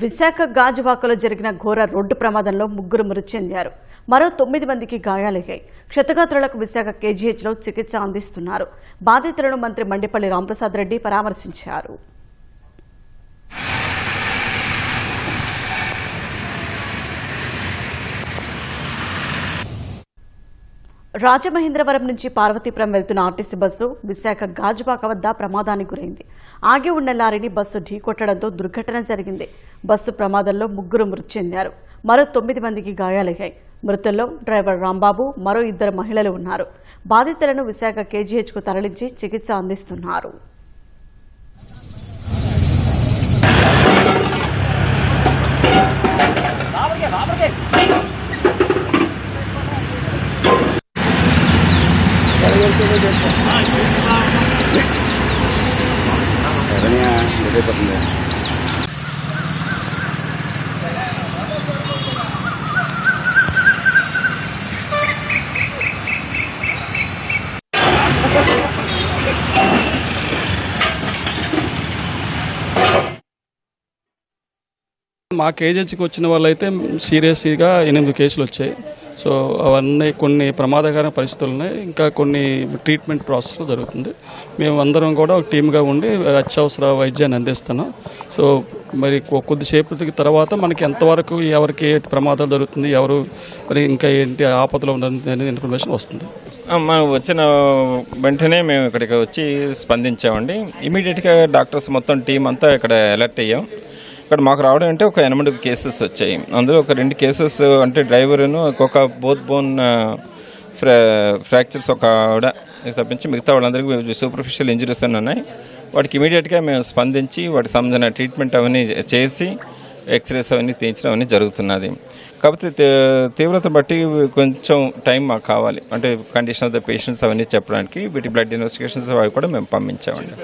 విశాఖ గాజువాకలో జరిగిన ఘోర రోడ్డు ప్రమాదంలో 3 మృతి చెందారు. మరో 9 మందికి గాయాలయ్యాయి. క్షతగాత్రులకు విశాఖ కేజీహెచ్లో చికిత్స అందిస్తున్నారు. బాధితులను మంత్రి మండిపల్లి రాంప్రసాద్ రెడ్డి పరామర్శించారు. రాజమహేంద్రవరం నుంచి పార్వతీపురం వెళ్తున్న ఆర్టీసీ బస్సు విశాఖ గాజువాక వద్ద ప్రమాదానికి గురైంది. ఆగి ఉన్న లారీని బస్సు ఢీకొట్టడంతో దుర్ఘటన జరిగింది. బస్సు ప్రమాదంలో 3 మృతి చెందారు. మరో 9 మందికి గాయాలయ్యాయి. మృతుల్లో డ్రైవర్ రాంబాబు, మరో 2 మహిళలు ఉన్నారు. బాధితులను విశాఖ కేజీహెచ్కు తరలించి చికిత్స అందిస్తున్నారు. మా కేజీహెచ్కి వచ్చిన వాళ్ళైతే సీరియస్గా 8 కేసులు వచ్చాయి. సో అవన్నీ కొన్ని ప్రమాదకర పరిస్థితులు ఉన్నాయి. ఇంకా కొన్ని ట్రీట్మెంట్ ప్రాసెస్ జరుగుతుంది. మేము అందరం కూడా ఒక టీమ్గా ఉండి అత్యవసర వైద్యాన్ని అందిస్తున్నాం. సో మరి కొద్దిసేపటికి తర్వాత మనకి ఎంతవరకు ఎవరికి ప్రమాదాలు జరుగుతుంది, ఎవరు మరి ఇంకా ఏంటి ఆపదలో అనేది ఇన్ఫర్మేషన్ వస్తుంది. మనం వచ్చిన వెంటనే మేము ఇక్కడికి వచ్చి స్పందించామండి. ఇమీడియట్గా డాక్టర్స్ మొత్తం టీం అంతా ఇక్కడ అలర్ట్ అయ్యాం. ఇక్కడ మాకు రావడం అంటే ఒక 8 కేసెస్ వచ్చాయి. అందులో ఒక 2 కేసెస్ అంటే డ్రైవర్ను ఒక బోత్ బోన్ ఫ్రాక్చర్స్ ఒక ఆవిడ తప్పించి మిగతా వాళ్ళందరికీ సూపర్ఫిషియల్ ఇంజరీస్ అని ఉన్నాయి. వాటికి ఇమీడియట్గా మేము స్పందించి వాటికి సంబంధించిన ట్రీట్మెంట్ అవన్నీ చేసి ఎక్స్రేస్ అవన్నీ తీయించడం అవన్నీ జరుగుతున్నది. కాకపోతే తీవ్రత బట్టి కొంచెం టైం మాకు కావాలి. అంటే కండిషన్ ఆఫ్ ద పేషెంట్స్ అవన్నీ చెప్పడానికి వీటి బ్లడ్ ఇన్వెస్టిగేషన్స్ అవి కూడా మేము పంపించామండి.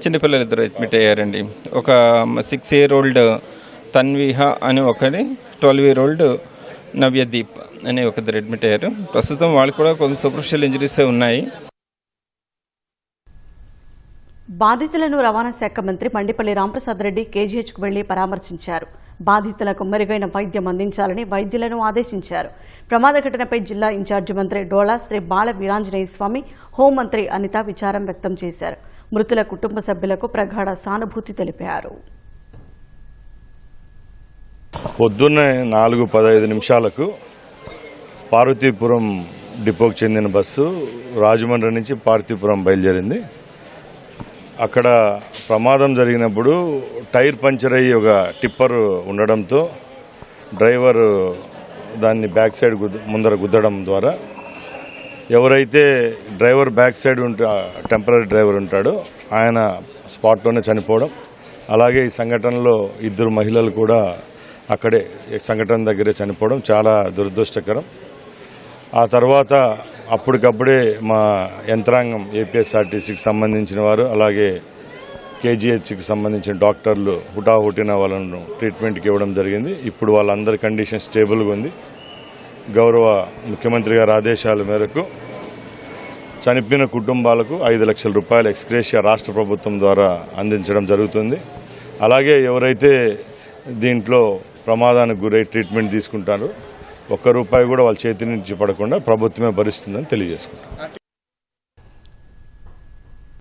చిన్నపిల్లలు 2 అడ్మిట్ అయ్యారండి. ఒక 6-year-old తన్విహ అని ఒకరి, 12-year-old నవ్యదీప్ అని ఒకరు అడ్మిట్ అయ్యారు. ప్రస్తుతం వాళ్ళు కూడా కొంచెం సూపర్ఫిషియల్ ఇంజరీస్ ఉన్నాయి. బాధితులను రవాణా శాఖ మంత్రి మండిపల్లి రాంప్రసాద్ రెడ్డి కేజీహెచ్కు వెళ్లి పరామర్శించారు. బాధితులకు మెరుగైన వైద్యం అందించాలని వైద్యులను ఆదేశించారు. ప్రమాద ఘటనపై జిల్లా ఇన్ఛార్జి మంత్రి డోలా శ్రీ బాల వీరాంజనేయ స్వామి, హోంమంత్రి అనిత విచారం వ్యక్తం చేశారు. మృతుల కుటుంబ సభ్యులకు ప్రగాఢ సానుభూతి తెలిపారు. పొద్దున్నే 4:15 పార్వతీపురం డిపోకు చెందిన బస్సు రాజమండ్రి నుంచి పార్వతీపురం బయలుదేరింది. అక్కడ ప్రమాదం జరిగినప్పుడు టైర్ పంచర్ అయ్యి ఒక టిప్పర్ ఉండడంతో డ్రైవర్ దాన్ని బ్యాక్ సైడ్ ముందర గుద్దడం ద్వారా ఎవరైతే driver back side temporary driver ఉంటాడో ఆయన స్పాట్లోనే చనిపోవడం, అలాగే ఈ సంఘటనలో 2 మహిళలు కూడా అక్కడే సంఘటన దగ్గరే చనిపోవడం చాలా దురదృష్టకరం. ఆ తర్వాత అప్పటికప్పుడే మా యంత్రాంగం ఏపీఎస్ఆర్టీసీకి సంబంధించిన వారు, అలాగే కేజీహెచ్కి సంబంధించిన డాక్టర్లు హుటాహుటిన వాళ్ళను ట్రీట్మెంట్కి ఇవ్వడం జరిగింది. ఇప్పుడు వాళ్ళందరి కండిషన్ స్టేబుల్గా ఉంది. గౌరవ ముఖ్యమంత్రి గారి ఆదేశాల మేరకు చనిపోయిన కుటుంబాలకు 5 లక్షల రూపాయల ఎక్స్గ్రేషియా రాష్ట్ర ప్రభుత్వం ద్వారా అందించడం జరుగుతుంది. అలాగే ఎవరైతే దీంట్లో ప్రమాదానికి గురై ట్రీట్మెంట్ తీసుకుంటారో 1 రూపాయి కూడా వాళ్ళ చేతి నుంచి పడకుండా ప్రభుత్వమే భరిస్తుందని తెలియజేసుకుంటాం.